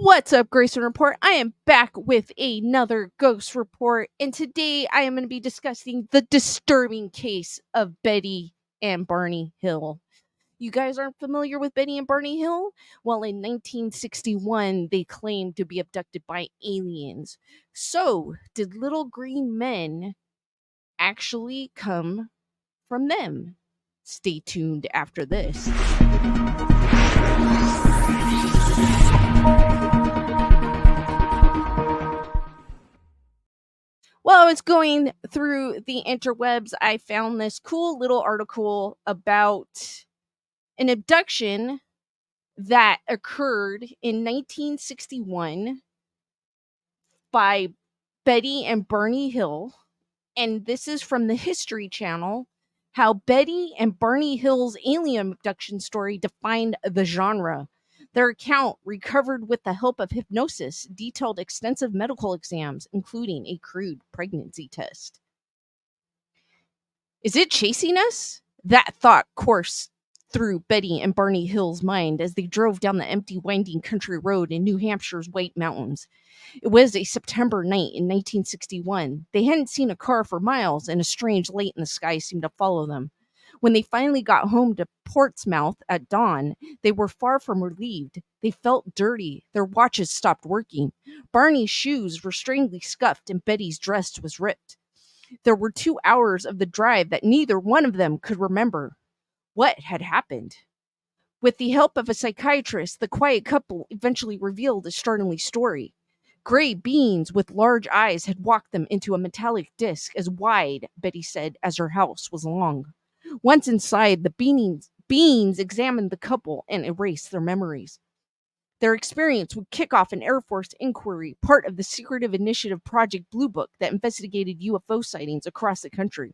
What's up, Grayson Report? I am back with another ghost report, and today I am going to be discussing the disturbing case of Betty and Barney Hill. You guys aren't familiar with Betty and Barney Hill? Well, in 1961, they claimed to be abducted by aliens. So, did little green men actually come from them? Stay tuned after this. While I was going through the interwebs, I found this cool little article about an abduction that occurred in 1961 by Betty and Barney Hill. And this is from the History Channel. How Betty and Barney Hill's alien abduction story defined the genre. Their account, recovered with the help of hypnosis, detailed extensive medical exams, including a crude pregnancy test. Is it chasing us? That thought coursed through Betty and Barney Hill's mind as they drove down the empty, winding country road in New Hampshire's White Mountains. It was a September night in 1961. They hadn't seen a car for miles, and a strange light in the sky seemed to follow them. When they finally got home to Portsmouth at dawn, they were far from relieved. They felt dirty. Their watches stopped working. Barney's shoes were strangely scuffed, and Betty's dress was ripped. There were 2 hours of the drive that neither one of them could remember. What had happened? With the help of a psychiatrist, the quiet couple eventually revealed a startling story. Gray beings with large eyes had walked them into a metallic disc as wide, Betty said, as her house was long. Once inside, the beings examined the couple and erased their memories. Their experience would kick off an Air Force inquiry, part of the secretive initiative Project Blue Book that investigated UFO sightings across the country.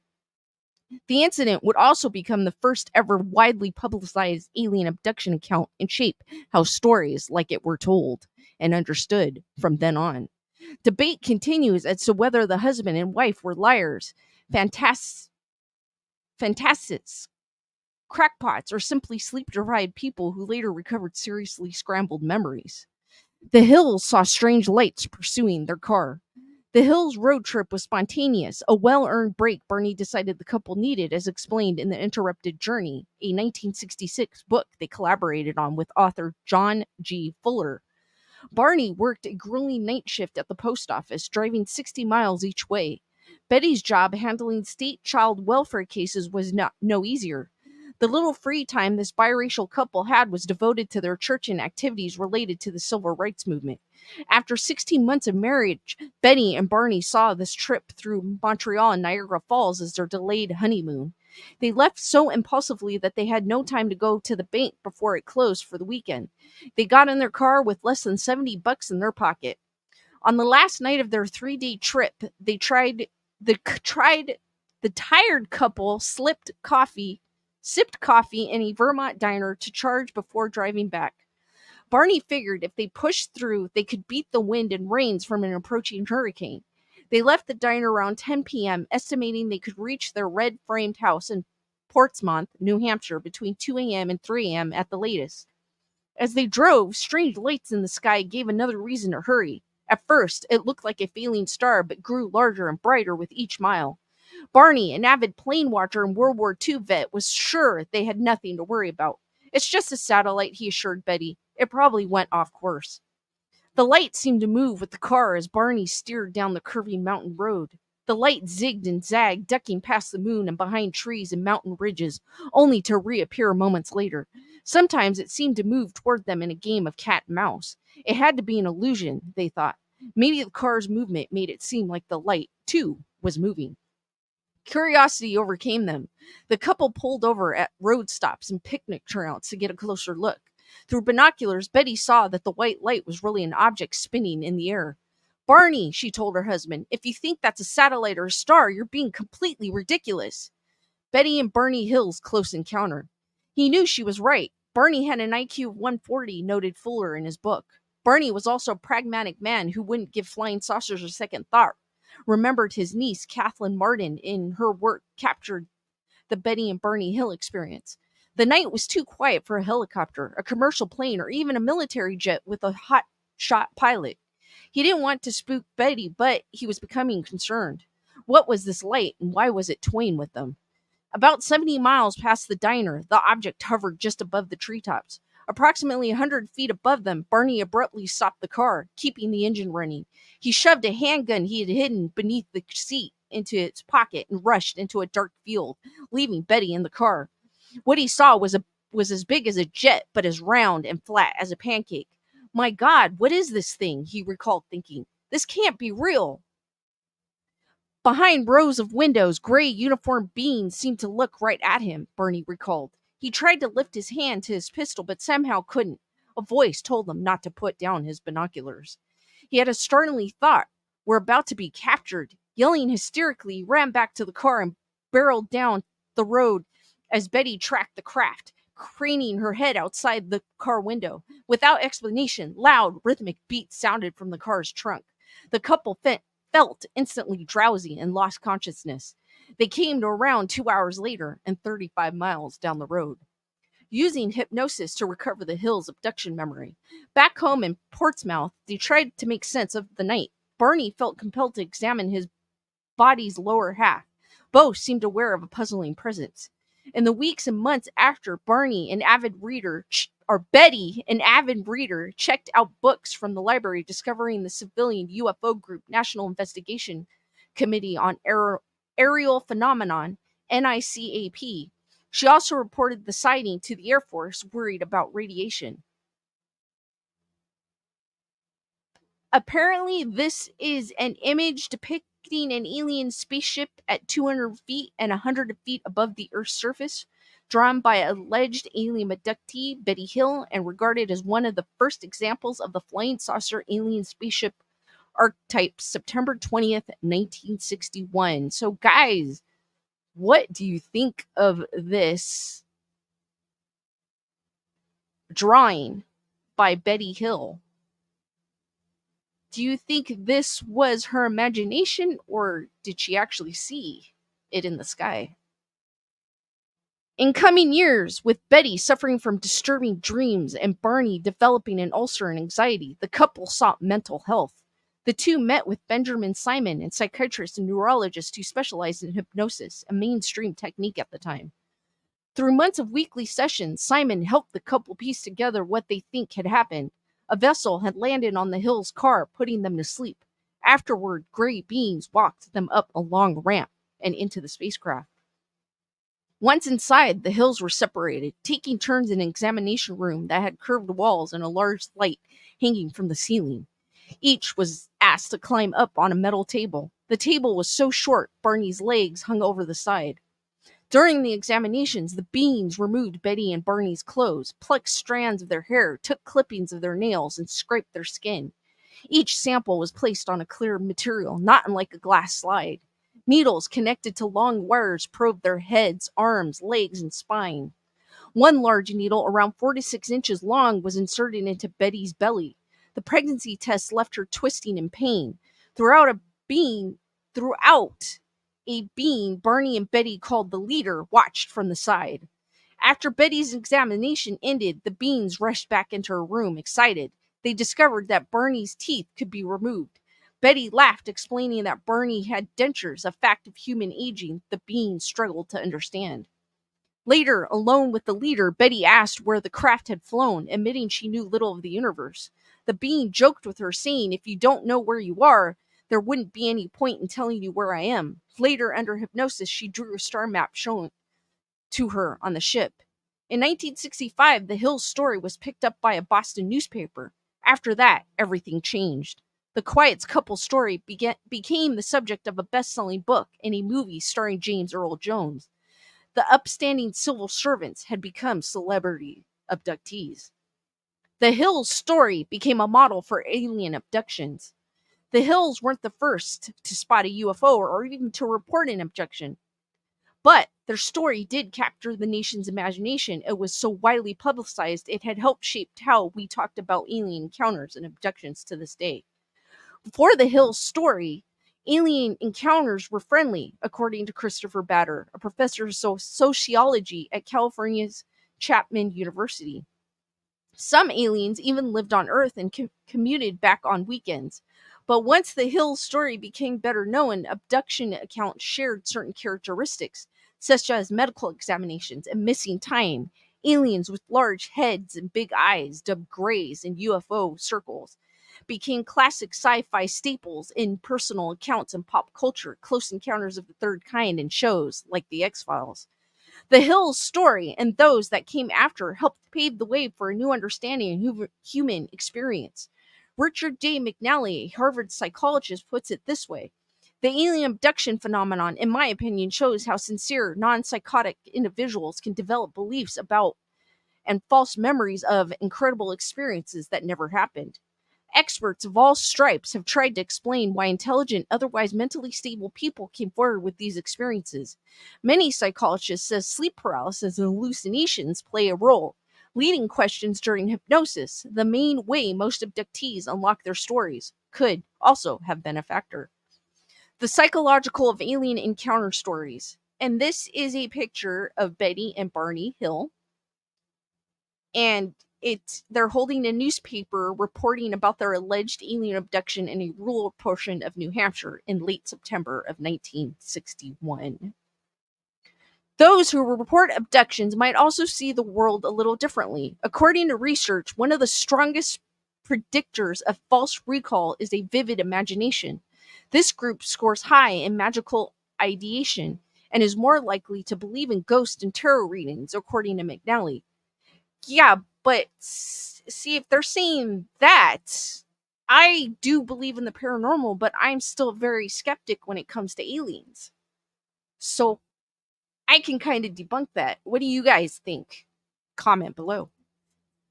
The incident would also become the first ever widely publicized alien abduction account and shape how stories like it were told and understood from then on. Debate continues as to whether the husband and wife were liars, fantastics, crackpots, or simply sleep-deprived people who later recovered seriously scrambled memories. The Hills saw strange lights pursuing their car. The Hills' road trip was spontaneous, a well-earned break Barney decided the couple needed, as explained in The Interrupted Journey, a 1966 book they collaborated on with author John G. Fuller. Barney worked a grueling night shift at the post office, driving 60 miles each way. Betty's job handling state child welfare cases was no easier. The little free time this biracial couple had was devoted to their church and activities related to the civil rights movement. After 16 months of marriage, Betty and Barney saw this trip through Montreal and Niagara Falls as their delayed honeymoon. They left so impulsively that they had no time to go to the bank before it closed for the weekend. They got in their car with less than $70 in their pocket. On the last night of their 3-day trip, they tried the tired couple sipped coffee in a Vermont diner to charge before driving back. Barney figured if they pushed through, they could beat the wind and rains from an approaching hurricane. They left the diner around 10 p.m., estimating they could reach their red-framed house in Portsmouth, New Hampshire, between 2 a.m. and 3 a.m. at the latest. As they drove, strange lights in the sky gave another reason to hurry. At first, it looked like a failing star, but grew larger and brighter with each mile. Barney, an avid plane watcher and World War II vet, was sure they had nothing to worry about. It's just a satellite, he assured Betty. It probably went off course. The light seemed to move with the car as Barney steered down the curving mountain road. The light zigged and zagged, ducking past the moon and behind trees and mountain ridges, only to reappear moments later. Sometimes it seemed to move toward them in a game of cat and mouse. It had to be an illusion, they thought. Maybe the car's movement made it seem like the light, too, was moving. Curiosity overcame them. The couple pulled over at road stops and picnic trails to get a closer look. Through binoculars, Betty saw that the white light was really an object spinning in the air. Barney, she told her husband, if you think that's a satellite or a star, you're being completely ridiculous. Betty and Barney Hill's close encounter. He knew she was right. Barney had an IQ of 140, noted Fuller in his book. Barney was also a pragmatic man who wouldn't give flying saucers a second thought. Remembered his niece, Kathleen Martin, in her work captured the Betty and Barney Hill experience. The night was too quiet for a helicopter, a commercial plane, or even a military jet with a hot shot pilot. He didn't want to spook Betty, but he was becoming concerned. What was this light, and why was it toying with them? About 70 miles past the diner, the object hovered just above the treetops. Approximately 100 feet above them, Barney abruptly stopped the car, keeping the engine running. He shoved a handgun he had hidden beneath the seat into its pocket and rushed into a dark field, leaving Betty in the car. What he saw was as big as a jet, but as round and flat as a pancake. My God, what is this thing? He recalled thinking. This can't be real. Behind rows of windows, gray uniformed beings seemed to look right at him, Bernie recalled. He tried to lift his hand to his pistol, but somehow couldn't. A voice told him not to put down his binoculars. He had a startling thought. We're about to be captured. Yelling hysterically, he ran back to the car and barreled down the road as Betty tracked the craft, craning her head outside the car window. Without explanation, loud, rhythmic beats sounded from the car's trunk. The couple felt instantly drowsy and lost consciousness. They came to around 2 hours later and 35 miles down the road. Using hypnosis to recover the Hill's abduction memory. Back home in Portsmouth, they tried to make sense of the night. Barney felt compelled to examine his body's lower half. Both seemed aware of a puzzling presence. In the weeks and months after, Betty, an avid reader, checked out books from the library, discovering the civilian UFO group National Investigation Committee on Aerial Phenomenon, NICAP. She also reported the sighting to the Air Force, worried about radiation. Apparently, this is an image depicting an alien spaceship at 200 feet and 100 feet above the Earth's surface, drawn by alleged alien abductee Betty Hill and regarded as one of the first examples of the flying saucer alien spaceship archetype, September 20th, 1961. So, guys, what do you think of this drawing by Betty Hill? Do you think this was her imagination, or did she actually see it in the sky? In coming years, with Betty suffering from disturbing dreams and Barney developing an ulcer and anxiety, the couple sought mental health. The two met with Benjamin Simon, a psychiatrist and neurologist who specialized in hypnosis, a mainstream technique at the time. Through months of weekly sessions, Simon helped the couple piece together what they think had happened. A vessel had landed on the Hill's car, putting them to sleep. Afterward, gray beings walked them up a long ramp and into the spacecraft. Once inside, the Hills were separated, taking turns in an examination room that had curved walls and a large light hanging from the ceiling. Each was asked to climb up on a metal table. The table was so short, Barney's legs hung over the side. During the examinations, the beings removed Betty and Barney's clothes, plucked strands of their hair, took clippings of their nails, and scraped their skin. Each sample was placed on a clear material, not unlike a glass slide. Needles connected to long wires probed their heads, arms, legs, and spine. One large needle, around 4 to 6 inches long, was inserted into Betty's belly. The pregnancy test left her twisting in pain. Throughout a being Barney and Betty called the leader watched from the side. After Betty's examination ended, the beings rushed back into her room, excited. They discovered that Barney's teeth could be removed. Betty laughed, explaining that Barney had dentures, a fact of human aging the beings struggled to understand. Later, alone with the leader, Betty asked where the craft had flown, admitting she knew little of the universe. The being joked with her, saying, "If you don't know where you are, there wouldn't be any point in telling you where I am." Later, under hypnosis, she drew a star map shown to her on the ship. In 1965, the Hills story was picked up by a Boston newspaper. After that, everything changed. The Quiet's couple story became the subject of a best-selling book and a movie starring James Earl Jones. The upstanding civil servants had become celebrity abductees. The Hills story became a model for alien abductions. The Hills weren't the first to spot a UFO or even to report an abduction. But their story did capture the nation's imagination. It was so widely publicized, it had helped shape how we talked about alien encounters and abductions to this day. Before the Hills story, alien encounters were friendly, according to Christopher Batter, a professor of sociology at California's Chapman University. Some aliens even lived on Earth and commuted back on weekends. But once the Hill story became better known, abduction accounts shared certain characteristics, such as medical examinations and missing time, aliens with large heads and big eyes, dubbed grays in UFO circles, became classic sci-fi staples in personal accounts and pop culture, close encounters of the third kind in shows like The X-Files. The Hills story and those that came after helped pave the way for a new understanding of human experience. Richard J. McNally, a Harvard psychologist, puts it this way: the alien abduction phenomenon, in my opinion, shows how sincere, non psychotic individuals can develop beliefs about and false memories of incredible experiences that never happened. Experts of all stripes have tried to explain why intelligent, otherwise mentally stable people came forward with these experiences. Many psychologists say sleep paralysis and hallucinations play a role. Leading questions during hypnosis, the main way most abductees unlock their stories, could also have been a factor. The psychological of alien encounter stories. And this is a picture of Betty and Barney Hill, and they're holding a newspaper reporting about their alleged alien abduction in a rural portion of New Hampshire in late September of 1961. Those who report abductions might also see the world a little differently. According to research, one of the strongest predictors of false recall is a vivid imagination. This group scores high in magical ideation and is more likely to believe in ghost and tarot readings, according to McNally. Yeah, but see, if they're saying that, I do believe in the paranormal, but I'm still very skeptic when it comes to aliens. So I can kind of debunk that. What do you guys think? Comment below.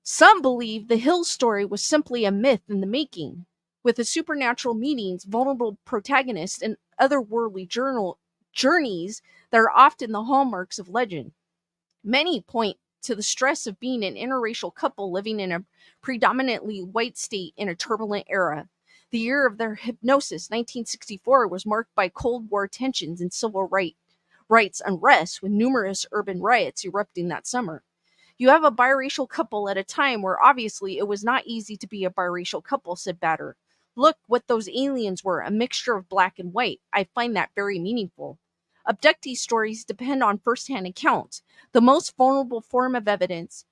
Some believe the Hill story was simply a myth in the making, with the supernatural meanings, vulnerable protagonists, and otherworldly journeys that are often the hallmarks of legend. Many point to the stress of being an interracial couple living in a predominantly white state in a turbulent era. The year of their hypnosis, 1964, was marked by Cold War tensions and civil rights unrest, with numerous urban riots erupting that summer. You have a biracial couple at a time where obviously it was not easy to be a biracial couple, said Batter. Look what those aliens were, a mixture of black and white. I find that very meaningful. Abductee stories depend on first-hand accounts, the most vulnerable form of evidence.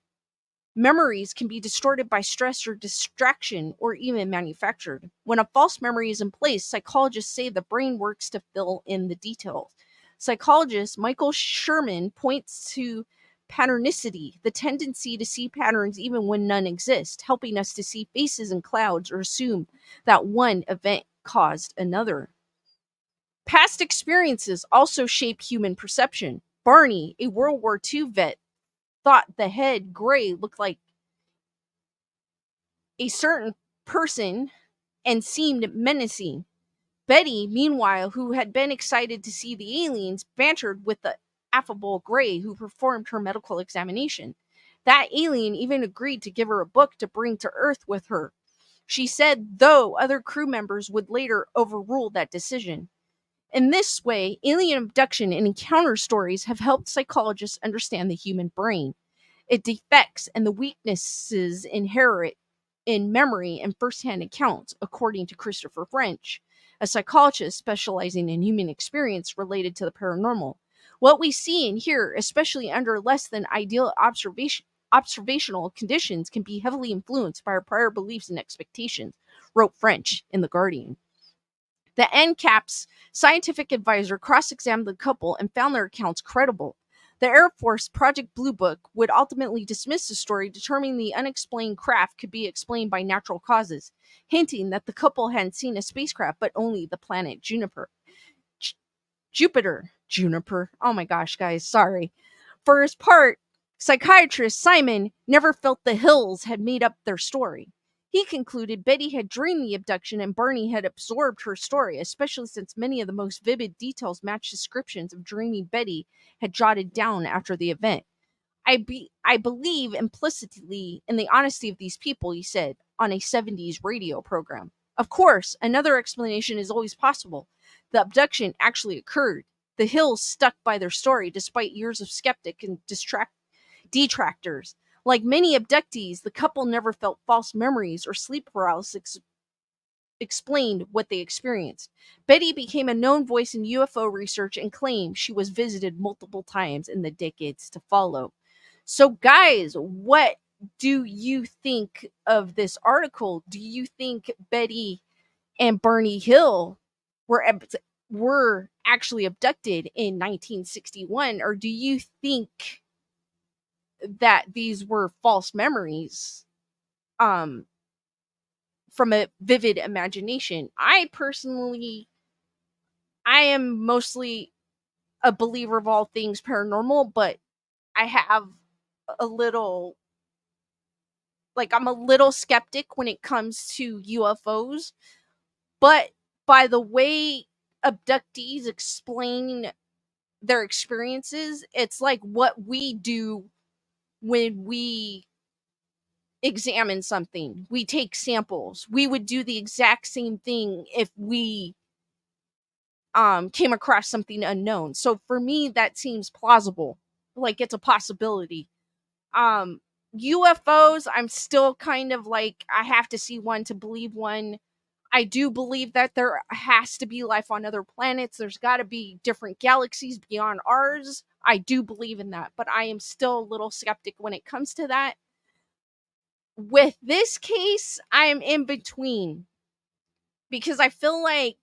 Memories can be distorted by stress or distraction or even manufactured. When a false memory is in place, psychologists say the brain works to fill in the details. Psychologist Michael Sherman points to patternicity, the tendency to see patterns even when none exist, helping us to see faces in clouds or assume that one event caused another. Past experiences also shape human perception. Barney, a World War II vet, thought the head gray looked like a certain person and seemed menacing. Betty, meanwhile, who had been excited to see the aliens, bantered with the affable Gray who performed her medical examination. That alien even agreed to give her a book to bring to Earth with her. She said, though, other crew members would later overrule that decision. In this way, alien abduction and encounter stories have helped psychologists understand the human brain, its defects, and the weaknesses inherent in memory and firsthand accounts, according to Christopher French, a psychologist specializing in human experience related to the paranormal. What we see and hear, especially under less than ideal observational conditions, can be heavily influenced by our prior beliefs and expectations, wrote French in The Guardian. The NCAP's scientific advisor cross-examined the couple and found their accounts credible. The Air Force Project Blue Book would ultimately dismiss the story, determining the unexplained craft could be explained by natural causes, hinting that the couple hadn't seen a spacecraft but only the planet Jupiter. Oh my gosh, guys, sorry. For his part, psychiatrist Simon never felt the Hills had made up their story. He concluded Betty had dreamed the abduction and Barney had absorbed her story, especially since many of the most vivid details matched descriptions of dreaming Betty had jotted down after the event. I believe implicitly in the honesty of these people, he said on a 70s radio program. Of course, another explanation is always possible. The abduction actually occurred. The Hills stuck by their story despite years of skeptic and detractors. Like many abductees, the couple never felt false memories or sleep paralysis explained what they experienced. Betty became a known voice in UFO research and claimed she was visited multiple times in the decades to follow. So, guys, what do you think of this article? Do you think Betty and Barney Hill were were actually abducted in 1961, or do you think that these were false memories um from a vivid imagination? I am mostly a believer of all things paranormal, but I have a little, like, I'm a little skeptic when it comes to UFOs. But by the way abductees explain their experiences, it's like what we do when we examine something. We take samples. We would do the exact same thing if we came across something unknown. So for me that seems plausible. Like it's a possibility. Um UFOs, I'm still kind of like, I have to see one to believe one. I do believe that there has to be life on other planets. There's got to be different galaxies beyond ours. I do believe in that, but I am still a little skeptic when it comes to that. With this case, I am in between because I feel like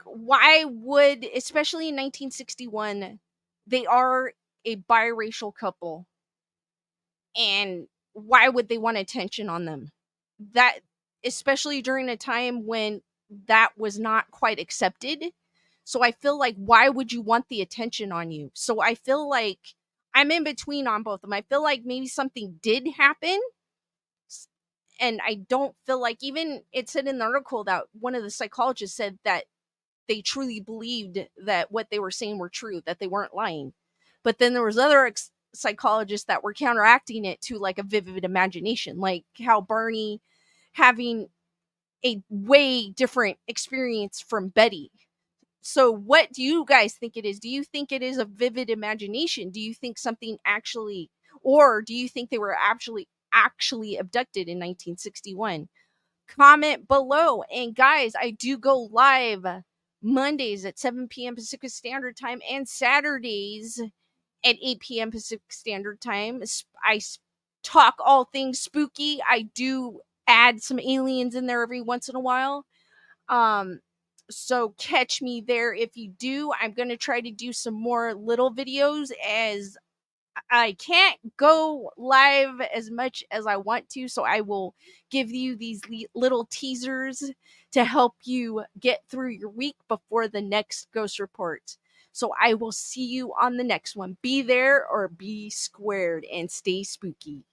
why would, especially in 1961, they are a biracial couple, and why would they want attention on them? That, especially during a time when that was not quite accepted. So I feel like, why would you want the attention on you? So I feel like I'm in between on both of them. I feel like maybe something did happen, and I don't feel like, even it said in the article that one of the psychologists said that they truly believed that what they were saying were true, that they weren't lying. But then there was other psychologists that were counteracting it to like a vivid imagination, like how Barney having a way different experience from Betty. So what do you guys think it is? Do you think it is a vivid imagination? Do you think something actually, or do you think they were actually abducted in 1961? Comment below. And guys, I do go live Mondays at 7 p.m. Pacific Standard Time and Saturdays at 8 p.m. Pacific Standard Time. Talk all things spooky. I do add some aliens in there every once in a while. Um, so catch me there if you do. I'm going to try to do some more little videos, as I can't go live as much as I want to, so I will give you these little teasers to help you get through your week before the next Ghost Report. So I will see you on the next one. Be there or be squared, and stay spooky.